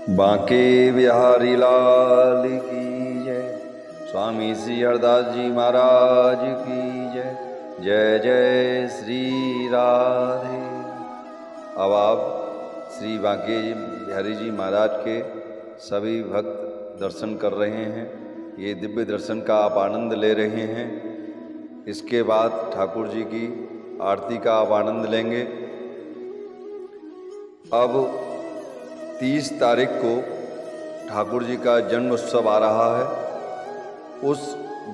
बांके बिहारी लाल की जय। स्वामी श्री हरदास जी महाराज की जय। जय जय श्री राधे। अब आप श्री बांके बिहारी जी महाराज के सभी भक्त दर्शन कर रहे हैं। ये दिव्य दर्शन का आप आनंद ले रहे हैं। इसके बाद ठाकुर जी की आरती का आप आनंद लेंगे। अब 30 तारीख को ठाकुर जी का जन्म उत्सव आ रहा है। उस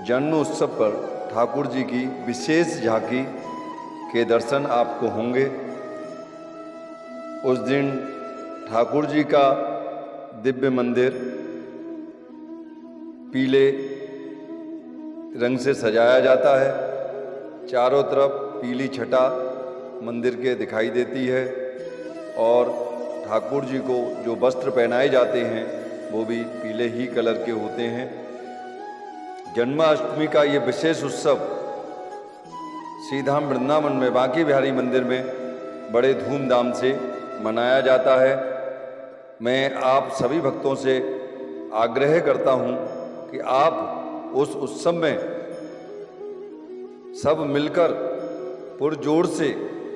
जन्म उत्सव पर ठाकुर जी की विशेष झांकी के दर्शन आपको होंगे। उस दिन ठाकुर जी का दिव्य मंदिर पीले रंग से सजाया जाता है। चारों तरफ पीली छटा मंदिर के दिखाई देती है और ठाकुर जी को जो वस्त्र पहनाए जाते हैं वो भी पीले ही कलर के होते हैं। जन्माष्टमी का ये विशेष उत्सव श्रीधाम वृंदावन में बांके बिहारी मंदिर में बड़े धूमधाम से मनाया जाता है। मैं आप सभी भक्तों से आग्रह करता हूँ कि आप उस उत्सव में सब मिलकर पुरजोर से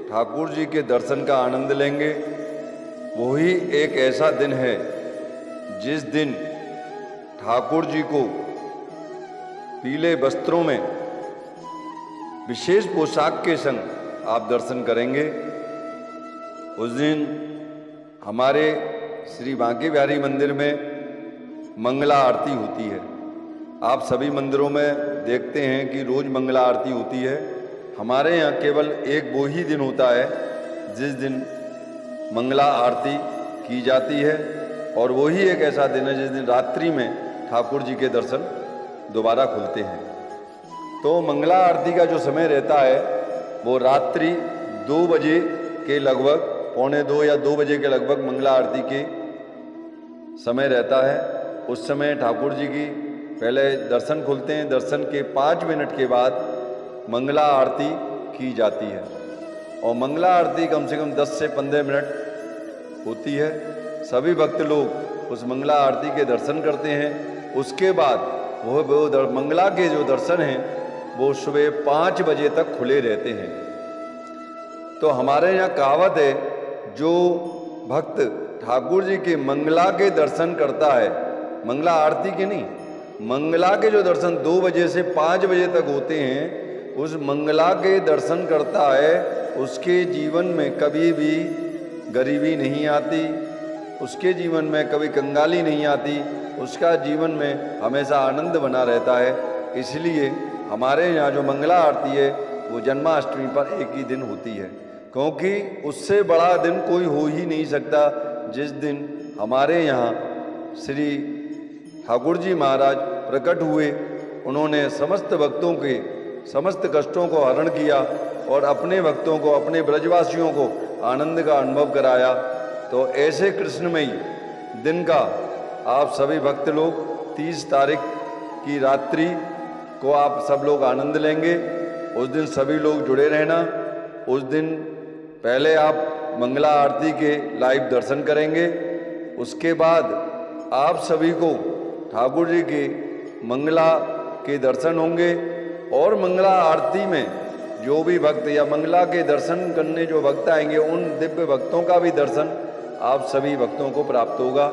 ठाकुर जी के दर्शन का आनंद लेंगे। वही एक ऐसा दिन है जिस दिन ठाकुर जी को पीले वस्त्रों में विशेष पोशाक के संग आप दर्शन करेंगे। उस दिन हमारे श्री बांके बिहारी मंदिर में मंगला आरती होती है। आप सभी मंदिरों में देखते हैं कि रोज मंगला आरती होती है। हमारे यहाँ केवल एक वो ही दिन होता है जिस दिन मंगला आरती की जाती है और वही एक ऐसा दिन है जिस दिन रात्रि में ठाकुर जी के दर्शन दोबारा खुलते हैं। तो मंगला आरती का जो समय रहता है वो रात्रि 2 बजे के लगभग, 1:45 या 2 बजे के लगभग मंगला आरती के समय रहता है। उस समय ठाकुर जी की पहले दर्शन खुलते हैं। दर्शन के 5 मिनट के बाद मंगला आरती की जाती है और मंगला आरती कम से कम 10 से 15 मिनट होती है। सभी भक्त लोग उस मंगला आरती के दर्शन करते हैं। उसके बाद वो मंगला के जो दर्शन हैं वो सुबह 5 बजे तक खुले रहते हैं। तो हमारे यहाँ कहावत है, जो भक्त ठाकुर जी के मंगला के दर्शन करता है, मंगला आरती के नहीं, मंगला के जो दर्शन 2 बजे से 5 बजे तक होते हैं, उस मंगला के दर्शन करता है, उसके जीवन में कभी भी गरीबी नहीं आती, उसके जीवन में कभी कंगाली नहीं आती, उसका जीवन में हमेशा आनंद बना रहता है। इसलिए हमारे यहाँ जो मंगला आरती है वो जन्माष्टमी पर एक ही दिन होती है, क्योंकि उससे बड़ा दिन कोई हो ही नहीं सकता जिस दिन हमारे यहाँ श्री ठाकुर जी महाराज प्रकट हुए। उन्होंने समस्त भक्तों के समस्त कष्टों को हरण किया और अपने भक्तों को, अपने ब्रजवासियों को आनंद का अनुभव कराया। तो ऐसे कृष्णमयी दिन का आप सभी भक्त लोग 30 तारीख की रात्रि को आप सब लोग आनंद लेंगे। उस दिन सभी लोग जुड़े रहना। उस दिन पहले आप मंगला आरती के लाइव दर्शन करेंगे। उसके बाद आप सभी को ठाकुर जी के मंगला के दर्शन होंगे और मंगला आरती में जो भी भक्त या मंगला के दर्शन करने जो भक्त आएंगे उन दिव्य भक्तों का भी दर्शन आप सभी भक्तों को प्राप्त होगा।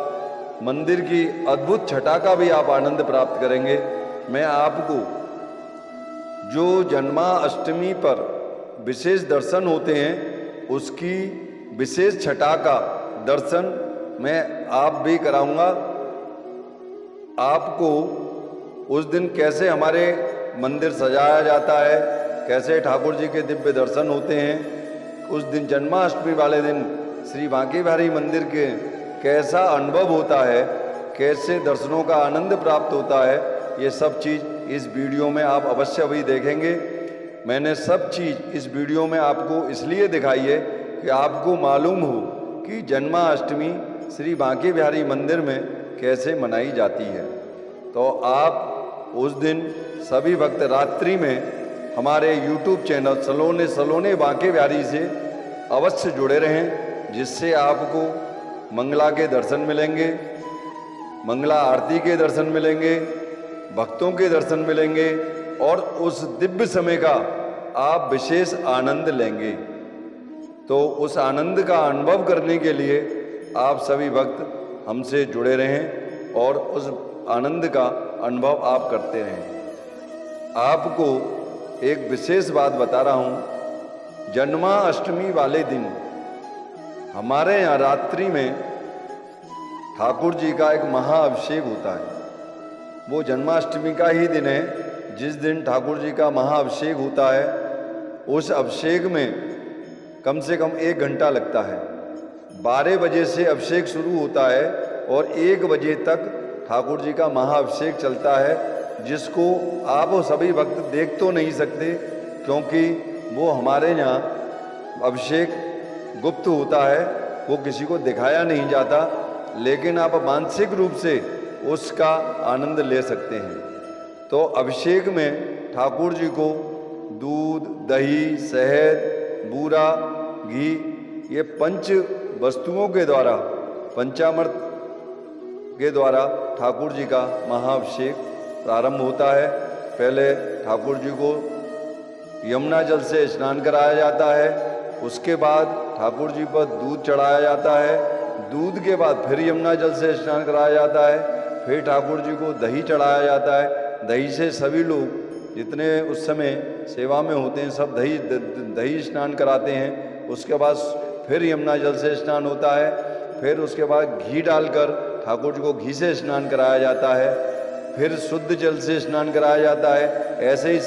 मंदिर की अद्भुत छटा का भी आप आनंद प्राप्त करेंगे। मैं आपको जो जन्माष्टमी पर विशेष दर्शन होते हैं उसकी विशेष छटा का दर्शन मैं आप भी कराऊंगा। आपको उस दिन कैसे हमारे मंदिर सजाया जाता है, कैसे ठाकुर जी के दिव्य दर्शन होते हैं, उस दिन जन्माष्टमी वाले दिन श्री बांके बिहारी मंदिर के कैसा अनुभव होता है, कैसे दर्शनों का आनंद प्राप्त होता है, ये सब चीज़ इस वीडियो में आप अवश्य भी देखेंगे। मैंने सब चीज़ इस वीडियो में आपको इसलिए दिखाई है कि आपको मालूम हो कि जन्माष्टमी श्री बांके बिहारी मंदिर में कैसे मनाई जाती है। तो आप उस दिन सभी भक्त रात्रि में हमारे YouTube चैनल सलोने बांके बिहारी से अवश्य जुड़े रहें, जिससे आपको मंगला के दर्शन मिलेंगे। मंगला आरती के दर्शन मिलेंगे, भक्तों के दर्शन मिलेंगे और उस दिव्य समय का आप विशेष आनंद लेंगे। तो उस आनंद का अनुभव करने के लिए आप सभी भक्त हमसे जुड़े रहें और उस आनंद का अनुभव आप करते रहें। आपको एक विशेष बात बता रहा हूँ, जन्माष्टमी वाले दिन हमारे यहाँ रात्रि में ठाकुर जी का एक महाअभिषेक होता है। वो जन्माष्टमी का ही दिन है जिस दिन ठाकुर जी का महाअभिषेक होता है। उस अभिषेक में कम से कम 1 घंटा लगता है। 12 बजे से अभिषेक शुरू होता है और 1 बजे तक ठाकुर जी का महाअभिषेक चलता है, जिसको आप सभी भक्त देख तो नहीं सकते क्योंकि वो हमारे यहाँ अभिषेक गुप्त होता है, वो किसी को दिखाया नहीं जाता, लेकिन आप मानसिक रूप से उसका आनंद ले सकते हैं। तो अभिषेक में ठाकुर जी को दूध, दही, शहद, बूरा, घी, ये 5 वस्तुओं के द्वारा, पंचामृत के द्वारा ठाकुर जी का महाअभिषेक प्रारंभ होता है। पहले ठाकुर जी को यमुना जल से स्नान कराया जाता है, उसके बाद ठाकुर जी पर दूध चढ़ाया जाता है, दूध के बाद फिर यमुना जल से स्नान कराया जाता है, फिर ठाकुर जी को दही चढ़ाया जाता है। दही से सभी लोग जितने उस समय सेवा में होते हैं सब दही स्नान कराते हैं। उसके बाद फिर यमुना जल से स्नान होता है, फिर उसके बाद घी डालकर ठाकुर जी को घी से स्नान कराया जाता है, फिर शुद्ध जल से स्नान कराया जाता है। ऐसे ही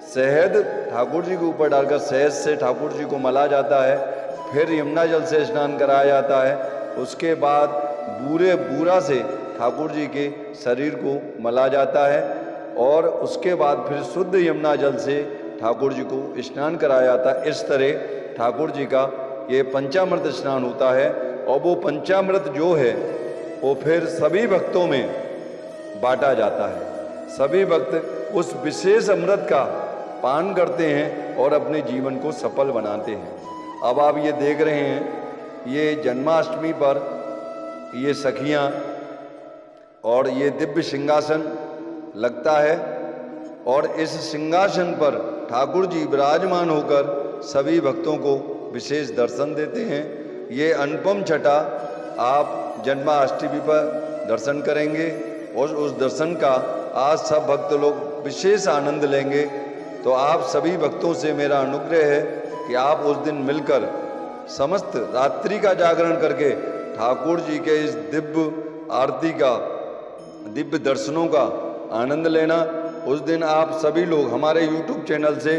शहद ठाकुर जी के ऊपर डालकर शहद से ठाकुर जी को मला जाता है, फिर यमुना जल से स्नान कराया जाता है। उसके बाद बूरा से ठाकुर जी के शरीर को मला जाता है और उसके बाद फिर शुद्ध यमुना जल से ठाकुर जी को स्नान कराया जाता है। इस तरह ठाकुर जी का ये पंचामृत स्नान होता है और वो पंचामृत जो है वो फिर सभी भक्तों में बांटा जाता है। सभी भक्त उस विशेष अमृत का पान करते हैं और अपने जीवन को सफल बनाते हैं। अब आप ये देख रहे हैं, ये जन्माष्टमी पर ये सखियाँ और ये दिव्य सिंहासन लगता है और इस सिंहासन पर ठाकुर जी विराजमान होकर सभी भक्तों को विशेष दर्शन देते हैं। ये अनुपम छटा आप जन्माष्टमी पर दर्शन करेंगे और उस दर्शन का आज सब भक्त लोग विशेष आनंद लेंगे। तो आप सभी भक्तों से मेरा अनुग्रह है कि आप उस दिन मिलकर समस्त रात्रि का जागरण करके ठाकुर जी के इस दिव्य आरती का, दिव्य दर्शनों का आनंद लेना। उस दिन आप सभी लोग हमारे YouTube चैनल से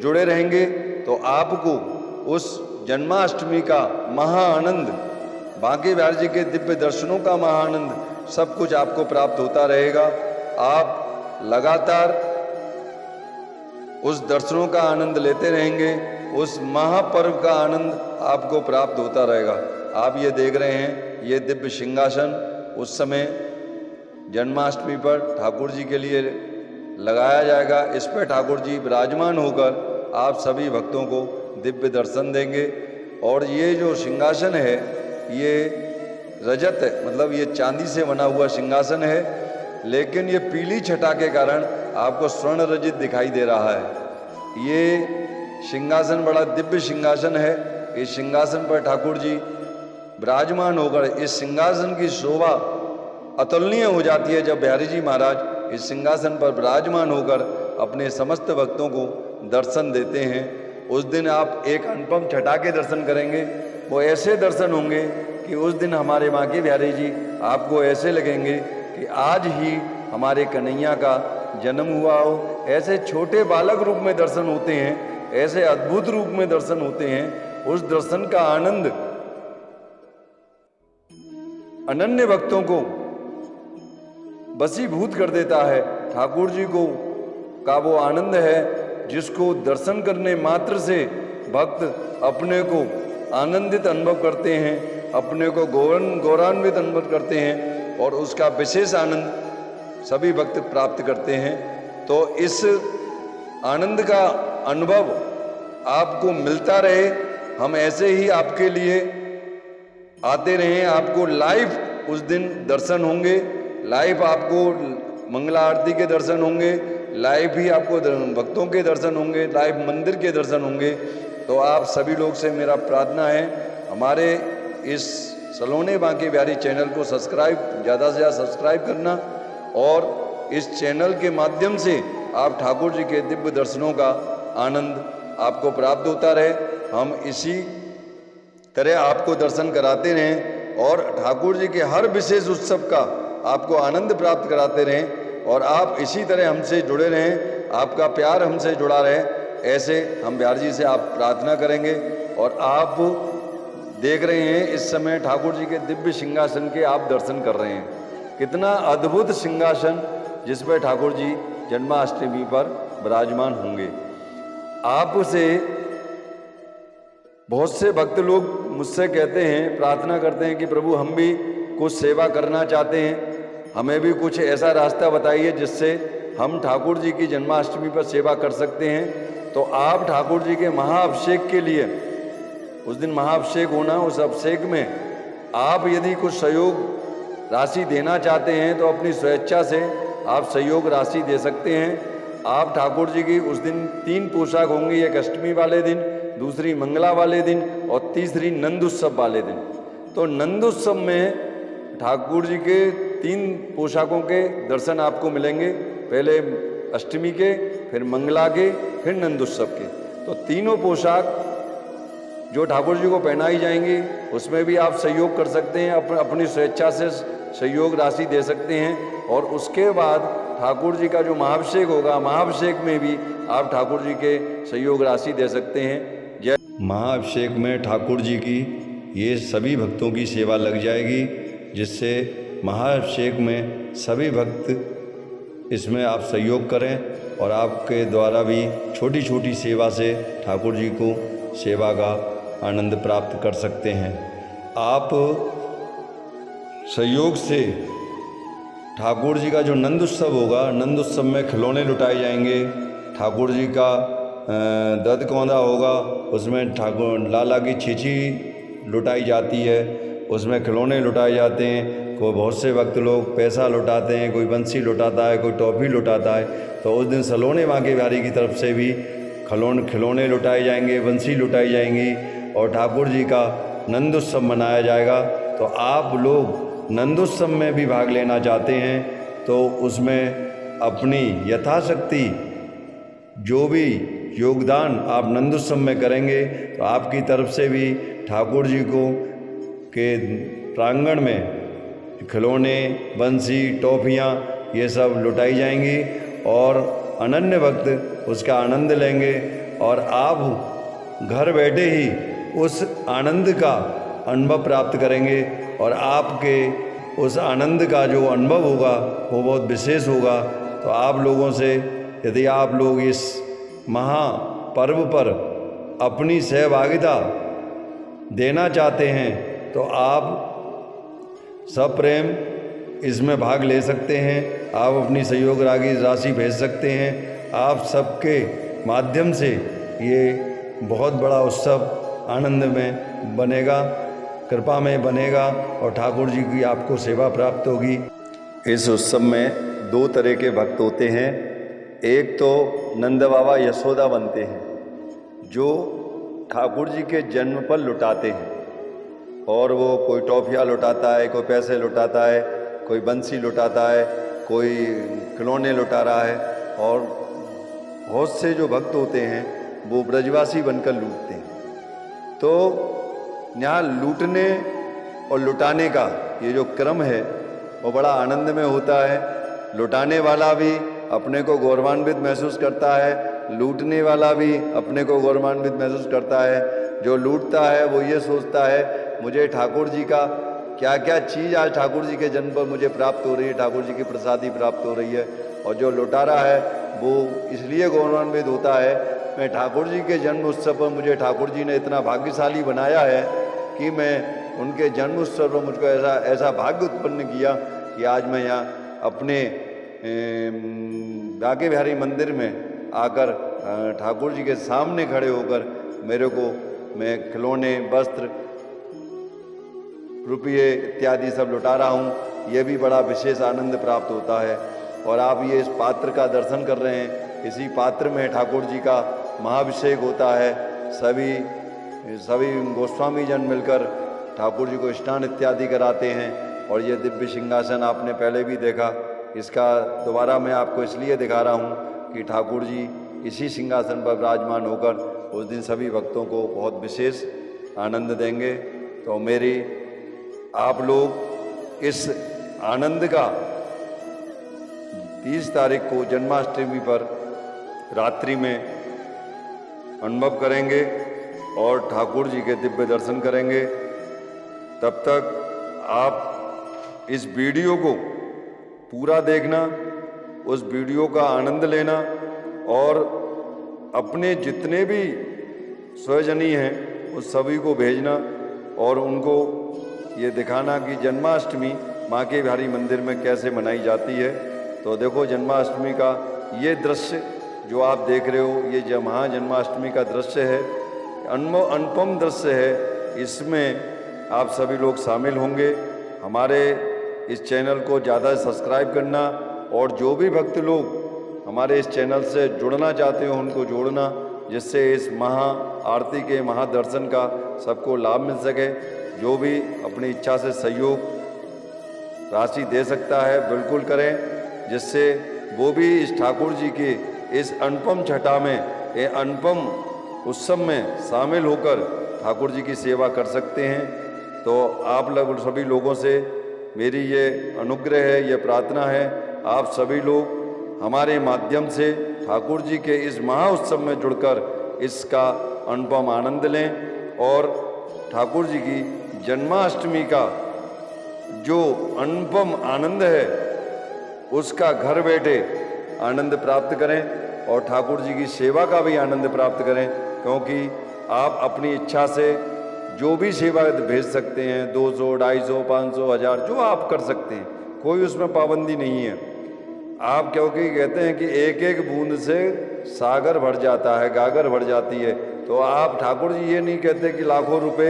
जुड़े रहेंगे तो आपको उस जन्माष्टमी का महाआनंद, बांके बिहारी जी के दिव्य दर्शनों का महाआनंद सब कुछ आपको प्राप्त होता रहेगा। आप लगातार उस दर्शनों का आनंद लेते रहेंगे, उस महापर्व का आनंद आपको प्राप्त होता रहेगा। आप ये देख रहे हैं, ये दिव्य सिंहासन उस समय जन्माष्टमी पर ठाकुर जी के लिए लगाया जाएगा। इस पर ठाकुर जी विराजमान होकर आप सभी भक्तों को दिव्य दर्शन देंगे। और ये जो सिंहासन है ये रजत है, मतलब ये चांदी से बना हुआ सिंहासन है, लेकिन ये पीली छटा के कारण आपको स्वर्ण रजित दिखाई दे रहा है। ये सिंहासन बड़ा दिव्य सिंहासन है। इस सिंहासन पर ठाकुर जी विराजमान होकर, इस सिंहासन की शोभा अतुलनीय हो जाती है जब बिहारी जी महाराज इस सिंहासन पर विराजमान होकर अपने समस्त भक्तों को दर्शन देते हैं। उस दिन आप एक अनुपम छटा के दर्शन करेंगे। वो ऐसे दर्शन होंगे कि उस दिन हमारे बांके बिहारी जी आपको ऐसे लगेंगे कि आज ही हमारे कन्हैया का जन्म हुआ हो। ऐसे छोटे बालक रूप में दर्शन होते हैं, ऐसे अद्भुत रूप में दर्शन होते हैं। उस दर्शन का आनंद अनन्य भक्तों को वशीभूत कर देता है। ठाकुर जी को का वो आनंद है जिसको दर्शन करने मात्र से भक्त अपने को आनंदित अनुभव करते हैं, अपने को गौरवान्वित अनुभव करते हैं और उसका विशेष आनंद सभी भक्त प्राप्त करते हैं। तो इस आनंद का अनुभव आपको मिलता रहे, हम ऐसे ही आपके लिए आते रहें, आपको लाइव उस दिन दर्शन होंगे, लाइव आपको मंगला आरती के दर्शन होंगे, लाइव ही आपको भक्तों के दर्शन होंगे, लाइव मंदिर के दर्शन होंगे। तो आप सभी लोग से मेरा प्रार्थना है, हमारे इस सलोने बांके बिहारी चैनल को ज़्यादा से ज़्यादा सब्सक्राइब करना और इस चैनल के माध्यम से आप ठाकुर जी के दिव्य दर्शनों का आनंद आपको प्राप्त होता रहे। हम इसी तरह आपको दर्शन कराते रहें और ठाकुर जी के हर विशेष उत्सव का आपको आनंद प्राप्त कराते रहें और आप इसी तरह हमसे जुड़े रहें, आपका प्यार हमसे जुड़ा रहे। ऐसे हम बिहार जी से आप प्रार्थना करेंगे। और आप देख रहे हैं इस समय ठाकुर जी के दिव्य सिंहासन के आप दर्शन कर रहे हैं। कितना अद्भुत सिंहासन जिस पर ठाकुर जी जन्माष्टमी पर विराजमान होंगे। आपसे बहुत से भक्त लोग मुझसे कहते हैं, प्रार्थना करते हैं कि प्रभु हम भी कुछ सेवा करना चाहते हैं, हमें भी कुछ ऐसा रास्ता बताइए जिससे हम ठाकुर जी की जन्माष्टमी पर सेवा कर सकते हैं। तो आप ठाकुर जी के महाअभिषेक के लिए, उस दिन महाअभिषेक होना, उस अभिषेक में आप यदि कुछ सहयोग राशि देना चाहते हैं तो अपनी स्वेच्छा से आप सहयोग राशि दे सकते हैं। आप ठाकुर जी की उस दिन 3 पोशाक होंगी, एक अष्टमी वाले दिन, दूसरी मंगला वाले दिन और तीसरी नंद उत्सव वाले दिन। तो नंद उत्सव में ठाकुर जी के 3 पोशाकों के दर्शन आपको मिलेंगे, पहले अष्टमी के, फिर मंगला के, फिर नंद उत्सव के। तो तीनों पोशाक जो ठाकुर जी को पहनाई जाएंगी उसमें भी आप सहयोग कर सकते हैं, अपनी स्वेच्छा से सहयोग राशि दे सकते हैं। और उसके बाद ठाकुर जी का जो महाअभिषेक होगा, महाअभिषेक में भी आप ठाकुर जी के सहयोग राशि दे सकते हैं। जय महाअभिषेक में ठाकुर जी की ये सभी भक्तों की सेवा लग जाएगी, जिससे महाअभिषेक में सभी भक्त इसमें आप सहयोग करें और आपके द्वारा भी छोटी छोटी सेवा से ठाकुर जी को सेवा का आनंद प्राप्त कर सकते हैं। आप सहयोग से ठाकुर जी का जो नंद उत्सव होगा, नंद उत्सव में खिलौने लुटाए जाएंगे, ठाकुर जी का दध कौंधा होगा, उसमें ठाकुर लाला की छीछी लुटाई जाती है, उसमें खिलौने लुटाए जाते हैं। कोई बहुत से वक्त लोग पैसा लुटाते हैं, कोई बंसी लुटाता है, कोई टॉफ़ी लुटाता है। तो उस दिन सलोने बांके बिहारी की तरफ से भी खिलौने लुटाए जाएंगे, बंसी लुटाई जाएंगी और ठाकुर जी का नंद उत्सव मनाया जाएगा। तो आप लोग नंदोत्सव में भी भाग लेना चाहते हैं तो उसमें अपनी यथाशक्ति जो भी योगदान आप नंदोत्सव में करेंगे तो आपकी तरफ से भी ठाकुर जी को के प्रांगण में खिलौने, बंसी, टॉफियाँ ये सब लुटाई जाएंगी और अनन्य भक्त उसका आनंद लेंगे और आप घर बैठे ही उस आनंद का अनुभव प्राप्त करेंगे और आपके उस आनंद का जो अनुभव होगा वो बहुत विशेष होगा। तो आप लोगों से यदि आप लोग इस महापर्व पर अपनी सहभागिता देना चाहते हैं तो आप सप्रेम इसमें भाग ले सकते हैं। आप अपनी सहयोग राशि भेज सकते हैं। आप सबके माध्यम से ये बहुत बड़ा उत्सव आनंद में बनेगा, कृपा में बनेगा और ठाकुर जी की आपको सेवा प्राप्त होगी। इस उत्सव में 2 तरह के भक्त होते हैं। एक तो नंद बाबा यशोदा बनते हैं जो ठाकुर जी के जन्म पर लुटाते हैं और वो कोई टॉफियाँ लुटाता है, कोई पैसे लुटाता है, कोई बंसी लुटाता है, कोई खिलौने लुटा रहा है और बहुत से जो भक्त होते हैं वो ब्रजवासी बनकर लूटते हैं। तो यहाँ लूटने और लुटाने का ये जो क्रम है वो बड़ा आनंद में होता है। लुटाने वाला भी अपने को गौरवान्वित महसूस करता है, लूटने वाला भी अपने को गौरवान्वित महसूस करता है। जो लूटता है वो ये सोचता है मुझे ठाकुर जी का क्या क्या चीज़ आज ठाकुर जी के जन्म पर मुझे प्राप्त हो रही है, ठाकुर जी की प्रसादी प्राप्त हो रही है। और जो लुटा रहा है वो इसलिए गौरवान्वित होता है मैं ठाकुर जी के जन्म उत्सव पर मुझे ठाकुर जी ने इतना भाग्यशाली बनाया है कि मैं उनके जन्म उत्सव पर मुझको ऐसा भाग्य उत्पन्न किया कि आज मैं यहाँ अपने बांके बिहारी मंदिर में आकर ठाकुर जी के सामने खड़े होकर मैं खिलौने, वस्त्र, रुपये इत्यादि सब लुटा रहा हूँ, ये भी बड़ा विशेष आनंद प्राप्त होता है। और आप ये इस पात्र का दर्शन कर रहे हैं, इसी पात्र में ठाकुर जी का महाभिषेक होता है। सभी गोस्वामी जन मिलकर ठाकुर जी को स्नान इत्यादि कराते हैं। और ये दिव्य सिंहासन आपने पहले भी देखा, इसका दोबारा मैं आपको इसलिए दिखा रहा हूँ कि ठाकुर जी इसी सिंहासन पर विराजमान होकर उस दिन सभी भक्तों को बहुत विशेष आनंद देंगे। तो मेरी आप लोग इस आनंद का 30 तारीख को जन्माष्टमी पर रात्रि में अनुभव करेंगे और ठाकुर जी के दिव्य दर्शन करेंगे। तब तक आप इस वीडियो को पूरा देखना, उस वीडियो का आनंद लेना और अपने जितने भी स्वजनी हैं उस सभी को भेजना और उनको ये दिखाना कि जन्माष्टमी माँ के बिहारी मंदिर में कैसे मनाई जाती है। तो देखो जन्माष्टमी का ये दृश्य जो आप देख रहे हो, ये महाजन्माष्टमी का दृश्य है, अनुपम दृश्य है। इसमें आप सभी लोग शामिल होंगे। हमारे इस चैनल को ज़्यादा सब्सक्राइब करना और जो भी भक्त लोग हमारे इस चैनल से जुड़ना चाहते हो उनको जोड़ना, जिससे इस महा आरती के महादर्शन का सबको लाभ मिल सके। जो भी अपनी इच्छा से सहयोग राशि दे सकता है बिल्कुल करें, जिससे वो भी इस ठाकुर जी के इस अनुपम छटा में, ये अनुपम उत्सव में शामिल होकर ठाकुर जी की सेवा कर सकते हैं। तो आप लोग सभी लोगों से मेरी ये अनुग्रह है, ये प्रार्थना है, आप सभी लोग हमारे माध्यम से ठाकुर जी के इस महा उत्सव में जुड़कर इसका अनुपम आनंद लें और ठाकुर जी की जन्माष्टमी का जो अनुपम आनंद है उसका घर बैठे आनंद प्राप्त करें और ठाकुर जी की सेवा का भी आनंद प्राप्त करें। क्योंकि आप अपनी इच्छा से जो भी सेवा भेज सकते हैं, 200, 250, 500, 1000 जो आप कर सकते हैं, कोई उसमें पाबंदी नहीं है। आप क्योंकि कहते हैं कि एक एक बूंद से सागर भर जाता है, गागर भर जाती है। तो आप ठाकुर जी ये नहीं कहते कि लाखों रुपए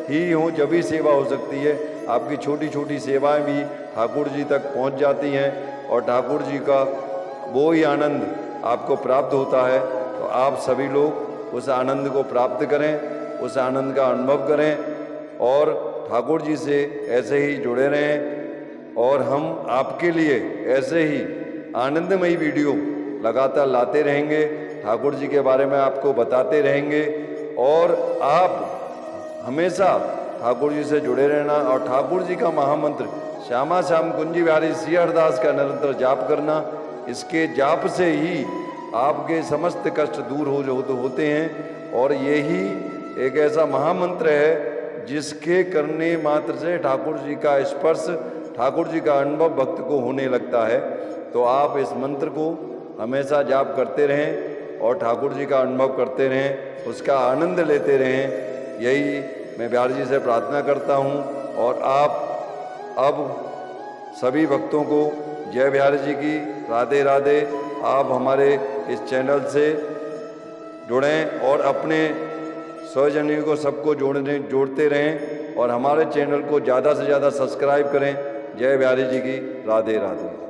ही हों जब भी सेवा हो सकती है। आपकी छोटी छोटी सेवाएं भी ठाकुर जी तक पहुंच जाती हैं और ठाकुर जी का वो ही आनंद आपको प्राप्त होता है। तो आप सभी लोग उस आनंद को प्राप्त करें, उस आनंद का अनुभव करें और ठाकुर जी से ऐसे ही जुड़े रहें। और हम आपके लिए ऐसे ही आनंदमयी वीडियो लगातार लाते रहेंगे, ठाकुर जी के बारे में आपको बताते रहेंगे और आप हमेशा ठाकुर जी से जुड़े रहना और ठाकुर जी का महामंत्र श्यामा श्याम कुंजी बिहारी श्री हरदास का निरंतर जाप करना। इसके जाप से ही आपके समस्त कष्ट दूर होते हैं और यही एक ऐसा महामंत्र है जिसके करने मात्र से ठाकुर जी का स्पर्श, ठाकुर जी का अनुभव भक्त को होने लगता है। तो आप इस मंत्र को हमेशा जाप करते रहें और ठाकुर जी का अनुभव करते रहें, उसका आनंद लेते रहें। यही मैं बिहारी जी से प्रार्थना करता हूँ। और आप अब सभी भक्तों को जय बिहारी जी की, राधे राधे। आप हमारे इस चैनल से जुड़ें और अपने स्वजनों को सबको जोड़ते रहें और हमारे चैनल को ज़्यादा से ज़्यादा सब्सक्राइब करें। जय बिहारी जी की, राधे राधे।